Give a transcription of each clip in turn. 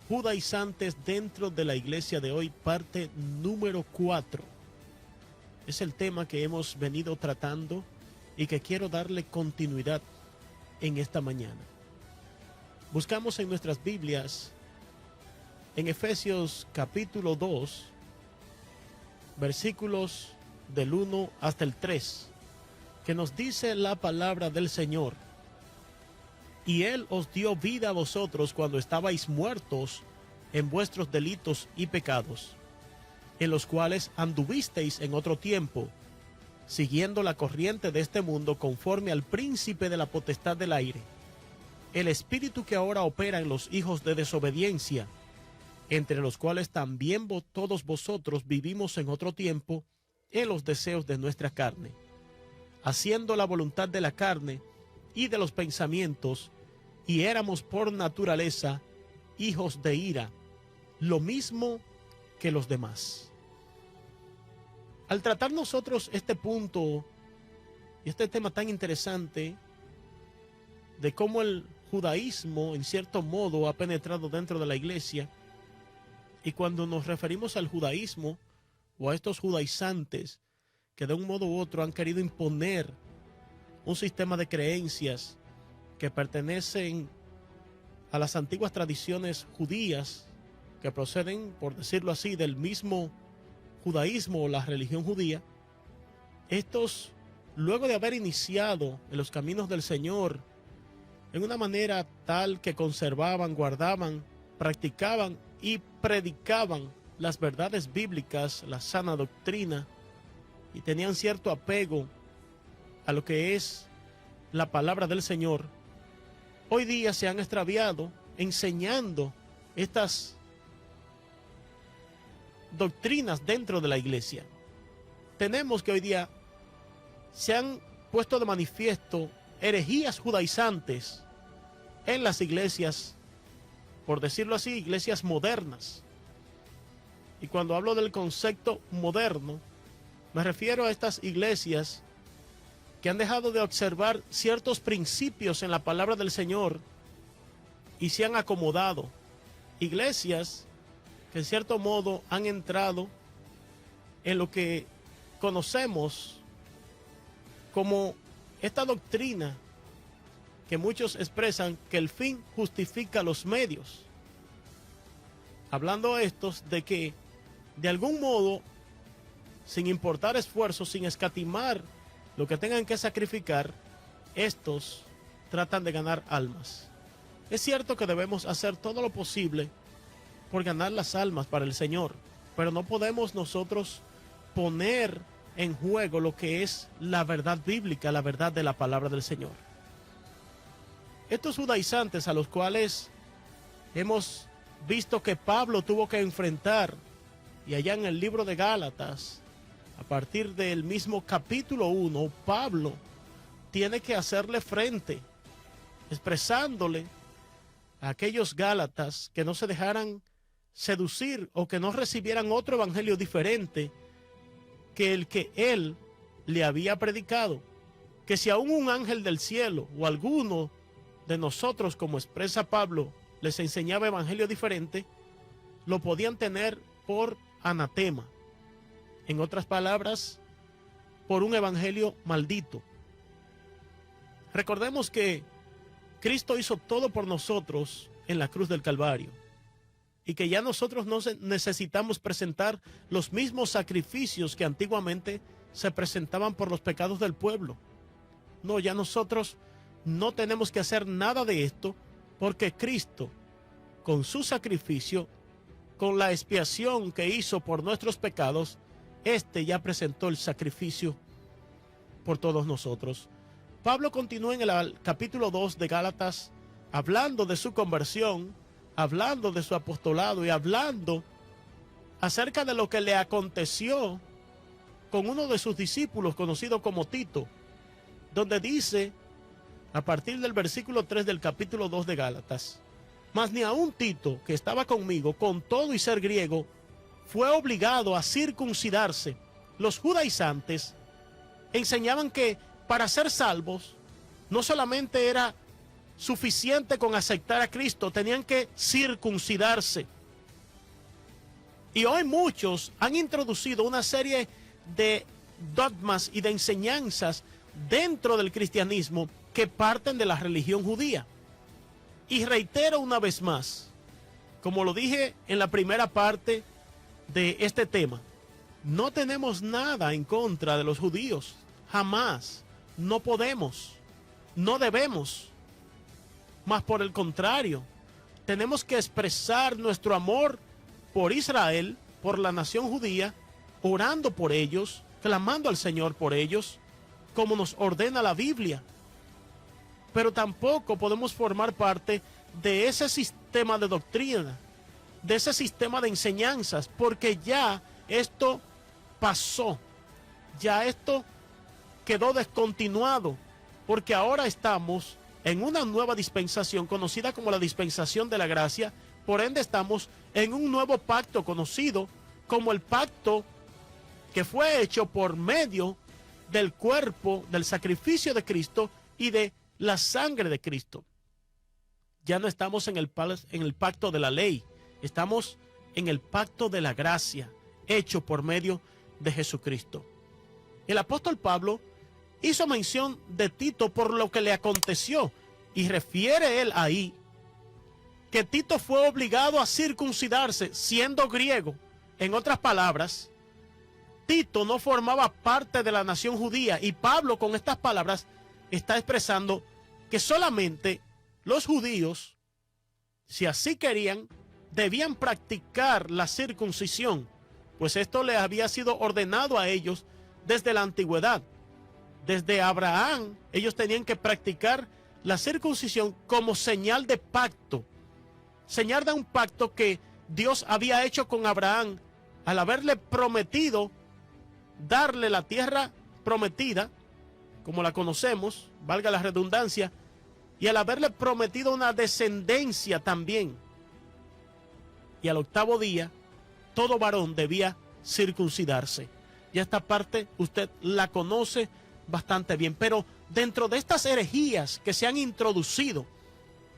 judaizantes dentro de la iglesia de hoy, parte número 4. Es el tema que hemos venido tratando y que quiero darle continuidad en esta mañana. Buscamos en nuestras Biblias, en Efesios capítulo 2, versículos del 1 hasta el 3, que nos dice la palabra del Señor. Y Él os dio vida a vosotros cuando estabais muertos en vuestros delitos y pecados, en los cuales anduvisteis en otro tiempo, siguiendo la corriente de este mundo conforme al príncipe de la potestad del aire, el espíritu que ahora opera en los hijos de desobediencia, entre los cuales también todos vosotros vivimos en otro tiempo en los deseos de nuestra carne, haciendo la voluntad de la carne y de los pensamientos, y éramos por naturaleza hijos de ira, lo mismo que los demás. Al tratar nosotros este punto y este tema tan interesante de cómo el judaísmo en cierto modo ha penetrado dentro de la iglesia, y cuando nos referimos al judaísmo o a estos judaizantes que de un modo u otro han querido imponer un sistema de creencias que pertenecen a las antiguas tradiciones judías, que proceden, por decirlo así, del mismo judaísmo o la religión judía, estos, luego de haber iniciado en los caminos del Señor en una manera tal que conservaban, guardaban, practicaban y predicaban las verdades bíblicas, la sana doctrina, y tenían cierto apego a lo que es la palabra del Señor, hoy día se han extraviado enseñando estas doctrinas dentro de la iglesia. Tenemos que hoy día se han puesto de manifiesto herejías judaizantes en las iglesias, por decirlo así, iglesias modernas. Y cuando hablo del concepto moderno, me refiero a estas iglesias que han dejado de observar ciertos principios en la palabra del Señor y se han acomodado. Iglesias que en cierto modo han entrado en lo que conocemos como esta doctrina que muchos expresan, que el fin justifica los medios. Hablando estos de que de algún modo, sin importar esfuerzos, sin escatimar lo que tengan que sacrificar, estos tratan de ganar almas. Es cierto que debemos hacer todo lo posible por ganar las almas para el Señor, pero no podemos nosotros poner en juego lo que es la verdad bíblica, la verdad de la palabra del Señor. Estos judaizantes a los cuales hemos visto que Pablo tuvo que enfrentar, y allá en el libro de Gálatas, a partir del mismo capítulo 1, Pablo tiene que hacerle frente, expresándole a aquellos gálatas que no se dejaran seducir o que no recibieran otro evangelio diferente que el que él le había predicado, que si aún un ángel del cielo o alguno de nosotros, como expresa Pablo, les enseñaba evangelio diferente, lo podían tener por anatema. En otras palabras, por un evangelio maldito. Recordemos que Cristo hizo todo por nosotros en la cruz del Calvario, y que ya nosotros no necesitamos presentar los mismos sacrificios que antiguamente se presentaban por los pecados del pueblo. No, ya nosotros no tenemos que hacer nada de esto, porque Cristo, con su sacrificio, con la expiación que hizo por nuestros pecados, ya presentó el sacrificio por todos nosotros. Pablo continúa en el capítulo 2 de Gálatas, hablando de su conversión, hablando de su apostolado y hablando acerca de lo que le aconteció con uno de sus discípulos conocido como Tito, donde dice, a partir del versículo 3 del capítulo 2 de Gálatas: mas ni aun Tito, que estaba conmigo, con todo y ser griego, fue obligado a circuncidarse. Los judaizantes enseñaban que para ser salvos no solamente era suficiente con aceptar a Cristo, tenían que circuncidarse. Y hoy muchos han introducido una serie de dogmas y de enseñanzas dentro del cristianismo que parten de la religión judía. Y reitero una vez más, como lo dije en la primera parte de este tema, no tenemos nada en contra de los judíos, jamás, no podemos, no debemos, mas por el contrario, tenemos que expresar nuestro amor por Israel, por la nación judía, orando por ellos, clamando al Señor por ellos, como nos ordena la Biblia. Pero tampoco podemos formar parte de ese sistema de doctrina, de ese sistema de enseñanzas, porque ya esto pasó, ya esto quedó descontinuado, porque ahora estamos en una nueva dispensación conocida como la dispensación de la gracia. Por ende estamos en un nuevo pacto conocido como el pacto que fue hecho por medio del cuerpo, del sacrificio de Cristo y de la sangre de Cristo. Ya no estamos en el pacto de la ley, estamos en el pacto de la gracia, hecho por medio de Jesucristo. El apóstol Pablo hizo mención de Tito por lo que le aconteció, y refiere él ahí que Tito fue obligado a circuncidarse siendo griego. En otras palabras, Tito no formaba parte de la nación judía, y Pablo con estas palabras está expresando que solamente los judíos, si así querían, debían practicar la circuncisión, pues esto les había sido ordenado a ellos desde la antigüedad. Desde Abraham, ellos tenían que practicar la circuncisión como señal de pacto, señal de un pacto que Dios había hecho con Abraham al haberle prometido darle la tierra prometida, como la conocemos, valga la redundancia, y al haberle prometido una descendencia también. Y al octavo día, todo varón debía circuncidarse. Y esta parte usted la conoce bastante bien, pero dentro de estas herejías que se han introducido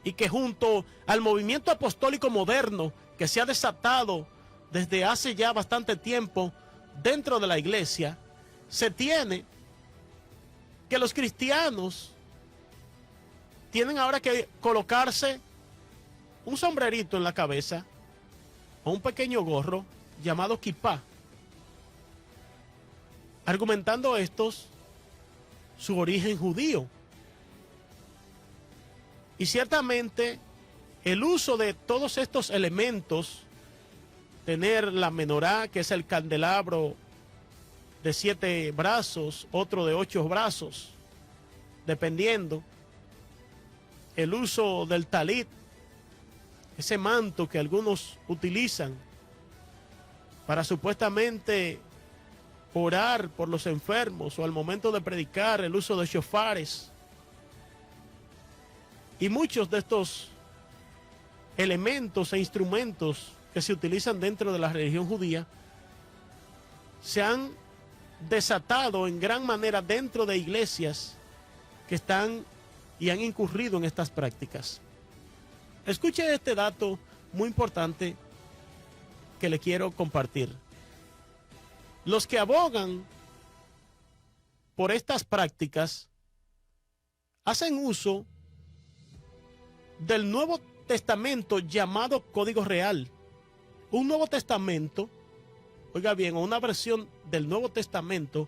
y que junto al movimiento apostólico moderno que se ha desatado desde hace ya bastante tiempo dentro de la iglesia, se tiene que los cristianos tienen ahora que colocarse un sombrerito en la cabeza o un pequeño gorro llamado kipá, argumentando estos su origen judío. Y ciertamente el uso de todos estos elementos, tener la menorá, que es el candelabro de 7 brazos, otro de 8 brazos, dependiendo, el uso del talit, ese manto que algunos utilizan para supuestamente orar por los enfermos, o al momento de predicar, el uso de shofares, y muchos de estos elementos e instrumentos que se utilizan dentro de la religión judía se han desatado en gran manera dentro de iglesias que están y han incurrido en estas prácticas. Escuche este dato muy importante que le quiero compartir. Los que abogan por estas prácticas hacen uso del Nuevo Testamento llamado Código Real. Un Nuevo Testamento, oiga bien, una versión del Nuevo Testamento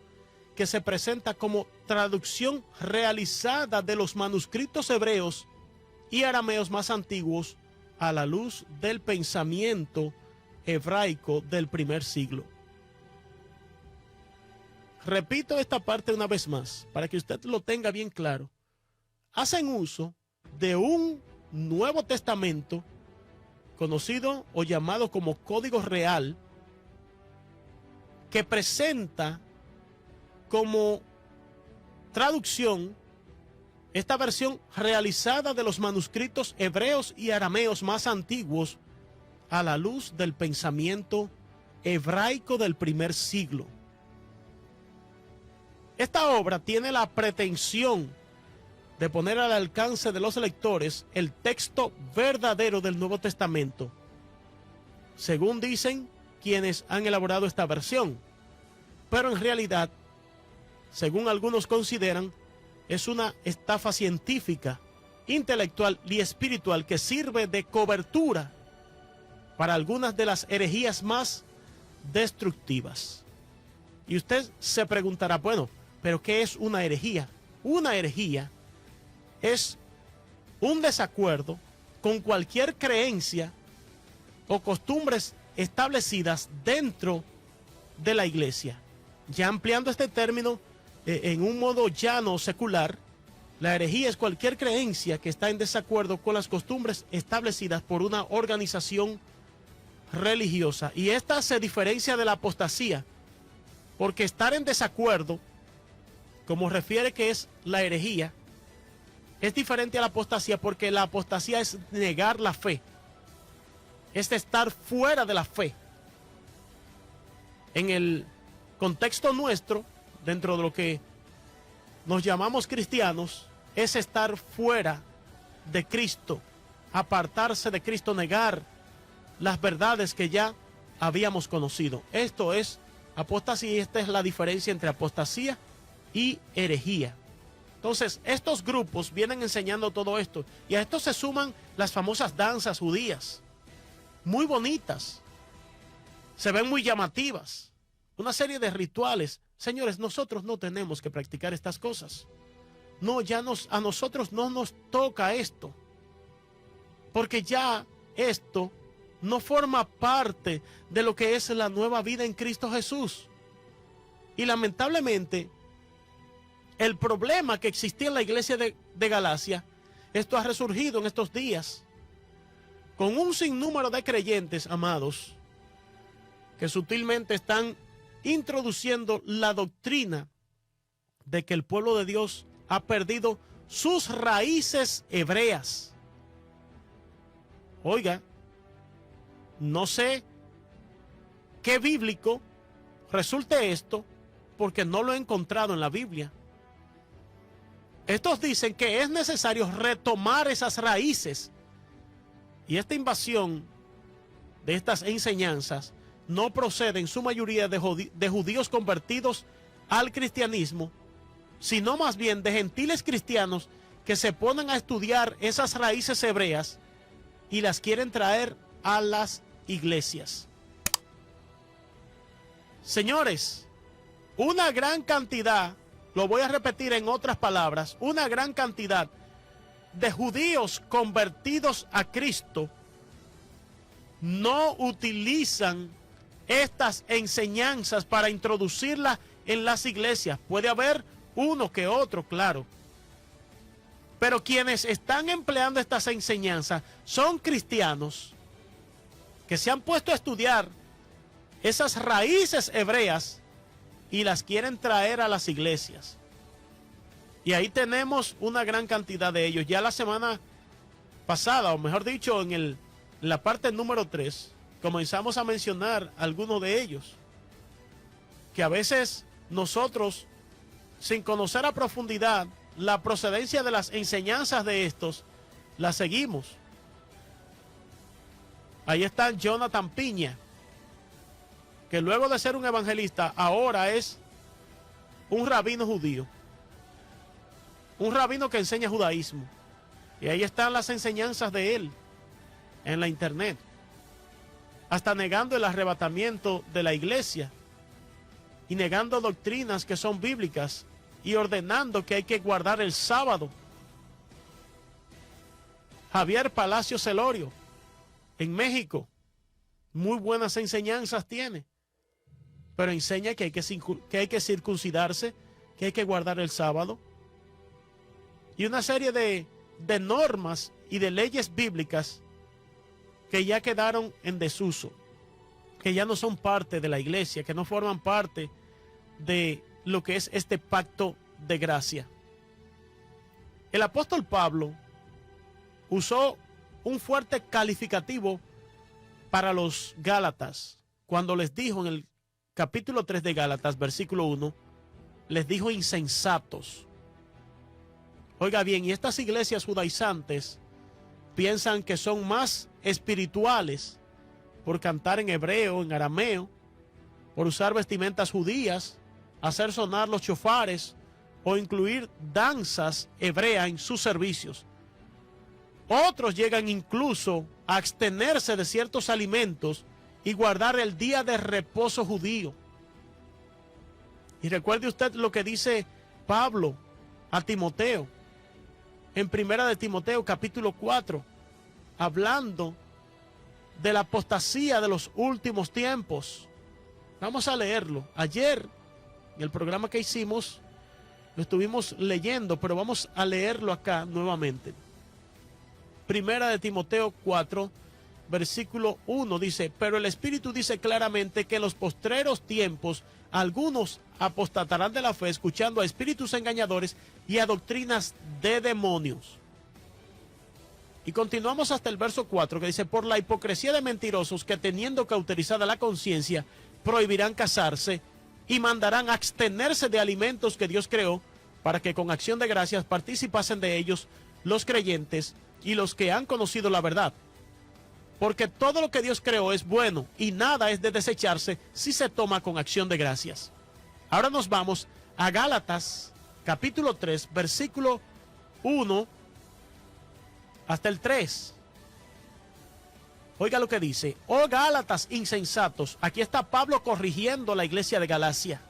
que se presenta como traducción realizada de los manuscritos hebreos y arameos más antiguos a la luz del pensamiento hebraico del primer siglo. Repito esta parte una vez más para que usted lo tenga bien claro. Hacen uso de un Nuevo Testamento conocido o llamado como Código Real, que presenta como traducción esta versión realizada de los manuscritos hebreos y arameos más antiguos a la luz del pensamiento hebraico del primer siglo. Esta obra tiene la pretensión de poner al alcance de los lectores el texto verdadero del Nuevo Testamento, según dicen quienes han elaborado esta versión. Pero en realidad, según algunos consideran, es una estafa científica, intelectual y espiritual que sirve de cobertura para algunas de las herejías más destructivas. Y usted se preguntará, bueno, ¿pero qué es una herejía? Una herejía es un desacuerdo con cualquier creencia o costumbres establecidas dentro de la iglesia. Ya ampliando este término en un modo llano secular, la herejía es cualquier creencia que está en desacuerdo con las costumbres establecidas por una organización religiosa. Y esta se diferencia de la apostasía, porque estar en desacuerdo, como refiere que es la herejía, es diferente a la apostasía, porque la apostasía es negar la fe, es estar fuera de la fe. En el contexto nuestro, dentro de lo que nos llamamos cristianos, es estar fuera de Cristo, apartarse de Cristo, negar las verdades que ya habíamos conocido. Esto es apostasía, y esta es la diferencia entre apostasía y herejía. Entonces, estos grupos vienen enseñando todo esto, y a esto se suman las famosas danzas judías, muy bonitas, se ven muy llamativas, una serie de rituales. Señores, nosotros no tenemos que practicar estas cosas. No, a nosotros no nos toca esto, porque ya esto no forma parte de lo que es la nueva vida en Cristo Jesús. Y lamentablemente, el problema que existía en la iglesia de Galacia, esto ha resurgido en estos días, con un sinnúmero de creyentes, amados, que sutilmente están introduciendo la doctrina de que el pueblo de Dios ha perdido sus raíces hebreas. Oiga, no sé qué bíblico resulte esto, porque no lo he encontrado en la Biblia. Estos dicen que es necesario retomar esas raíces, y esta invasión de estas enseñanzas no procede en su mayoría de judíos convertidos al cristianismo, sino más bien de gentiles cristianos que se ponen a estudiar esas raíces hebreas y las quieren traer a las iglesias. Señores, una gran cantidad, lo voy a repetir en otras palabras, una gran cantidad de judíos convertidos a Cristo no utilizan estas enseñanzas para introducirlas en las iglesias. Puede haber uno que otro, claro, pero quienes están empleando estas enseñanzas son cristianos que se han puesto a estudiar esas raíces hebreas y las quieren traer a las iglesias. Y ahí tenemos una gran cantidad de ellos. Ya la semana pasada, o mejor dicho, en la parte número 3, comenzamos a mencionar algunos de ellos, que a veces nosotros, sin conocer a profundidad la procedencia de las enseñanzas de estos, las seguimos. Ahí está Jonathan Piña, que luego de ser un evangelista, ahora es un rabino judío, un rabino que enseña judaísmo. Y ahí están las enseñanzas de él en la internet, hasta negando el arrebatamiento de la iglesia y negando doctrinas que son bíblicas y ordenando que hay que guardar el sábado. Javier Palacio Celorio, en México, muy buenas enseñanzas tiene, pero enseña que hay que circuncidarse, que hay que guardar el sábado, y una serie de normas y de leyes bíblicas que ya quedaron en desuso, que ya no son parte de la iglesia, que no forman parte de lo que es este pacto de gracia. El apóstol Pablo usó un fuerte calificativo para los Gálatas cuando les dijo en el capítulo 3 de Gálatas, versículo 1, les dijo insensatos. Oiga bien, y estas iglesias judaizantes piensan que son más espirituales por cantar en hebreo, en arameo, por usar vestimentas judías, hacer sonar los chofares o incluir danzas hebreas en sus servicios. Otros llegan incluso a abstenerse de ciertos alimentos y guardar el día de reposo judío. Y recuerde usted lo que dice Pablo a Timoteo, en primera de Timoteo capítulo 4, hablando de la apostasía de los últimos tiempos. Vamos a leerlo. Ayer, en el programa que hicimos, lo estuvimos leyendo, pero vamos a leerlo acá nuevamente. Primera de Timoteo 4, versículo 1 dice: pero el Espíritu dice claramente que en los postreros tiempos algunos apostatarán de la fe, escuchando a espíritus engañadores y a doctrinas de demonios. Y continuamos hasta el verso 4, que dice: por la hipocresía de mentirosos que, teniendo cauterizada la conciencia, prohibirán casarse y mandarán abstenerse de alimentos que Dios creó, para que con acción de gracias participasen de ellos los creyentes y los que han conocido la verdad. Porque todo lo que Dios creó es bueno y nada es de desecharse si se toma con acción de gracias. Ahora nos vamos a Gálatas capítulo 3, versículo 1 hasta el 3. Oiga lo que dice: oh Gálatas insensatos. Aquí está Pablo corrigiendo a la iglesia de Galacia.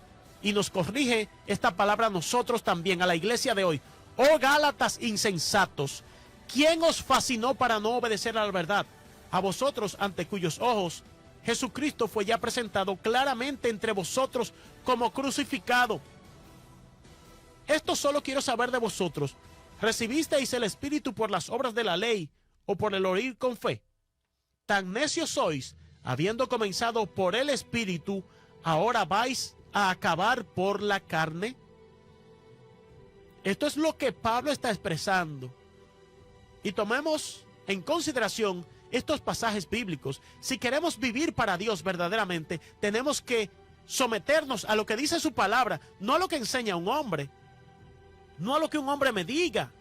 Y nos corrige esta palabra a nosotros también, a la iglesia de hoy. Oh Gálatas insensatos, ¿quién os fascinó para no obedecer a la verdad? A vosotros, ante cuyos ojos Jesucristo fue ya presentado claramente entre vosotros como crucificado. Esto solo quiero saber de vosotros: ¿recibisteis el Espíritu por las obras de la ley o por el oír con fe? Tan necios sois, habiendo comenzado por el Espíritu, ahora vais a acabar por la carne. Esto es lo que Pablo está expresando. Y tomemos en consideración estos pasajes bíblicos. Si queremos vivir para Dios verdaderamente, tenemos que someternos a lo que dice su palabra, no a lo que enseña un hombre, no a lo que un hombre me diga,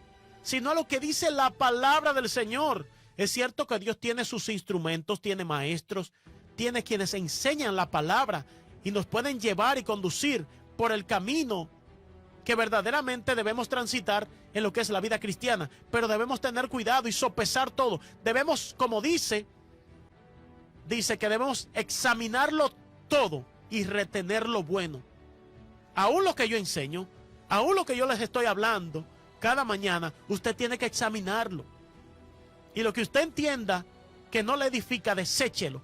sino a lo que dice la palabra del Señor. Es cierto que Dios tiene sus instrumentos, tiene maestros, tiene quienes enseñan la palabra y nos pueden llevar y conducir por el camino que verdaderamente debemos transitar en lo que es la vida cristiana, pero debemos tener cuidado y sopesar todo. Debemos, como dice que debemos examinarlo todo y retener lo bueno. Aún lo que yo enseño, aún lo que yo les estoy hablando cada mañana, usted tiene que examinarlo. Y lo que usted entienda que no le edifica, deséchelo.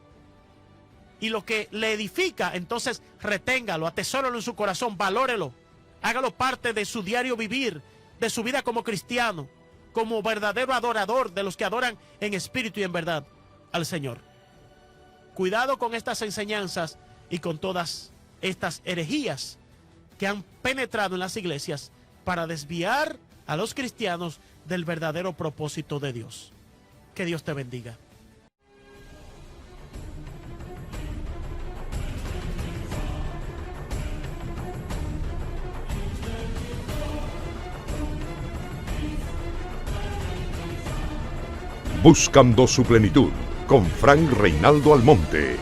Y lo que le edifica, entonces reténgalo, atesórelo en su corazón, valórelo. Hágalo parte de su diario vivir, de su vida como cristiano, como verdadero adorador de los que adoran en espíritu y en verdad al Señor. Cuidado con estas enseñanzas y con todas estas herejías que han penetrado en las iglesias para desviar a los cristianos del verdadero propósito de Dios. Que Dios te bendiga. Buscando su plenitud con Frank Reinaldo Almonte.